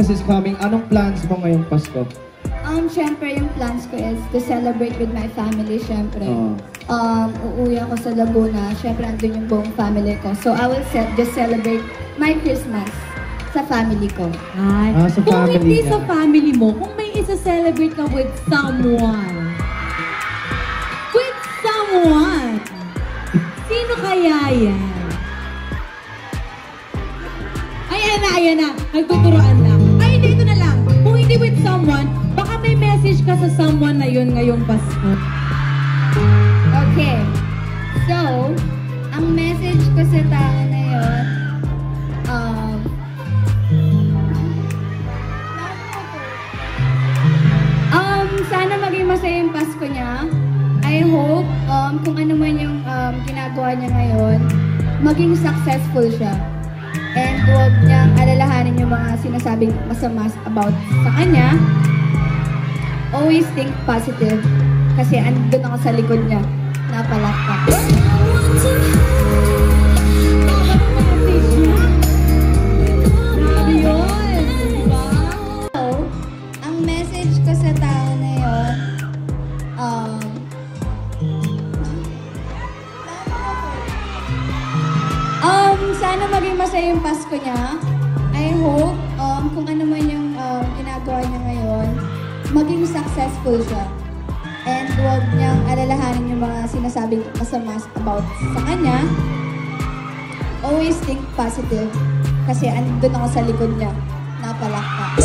Christmas is coming. Anong plans mo ngayong Pasko? Syempre, yung plans ko is to celebrate with my family, syempre. Uuwi ako sa Laguna. Syempre, andun yung buong family ko. So, I will just celebrate my Christmas sa family ko. Sa kung family hindi niya. Sa family mo, kung may isa-celebrate ka with someone. With someone. Sino kaya yan? Ayan na. Nagtuturoan lang. Ay, hindi, ito na lang. Kung hindi with someone, baka may message ka sa someone na yun ngayong Pasko. Okay. So, ang message ko sa tao na yun, sana maging masaya yung Pasko niya. I hope, kung ano man yung ginagawa niya ngayon, maging successful siya. And huwag niyang alalahanin yung mga sinasabing masama about sa kanya. Always think positive. Kasi andun ako sa likod niya. Napalakpak. So, ang message ko sa tao na yun, sana maging masaya yung Pasko niya. I hope, kung ano man yung ginagawa niya ngayon, maging successful siya. And huwag niyang alalahanin yung mga sinasabing masama about sa kanya. Always think positive. Kasi andun ako sa likod niya. Napalakpak.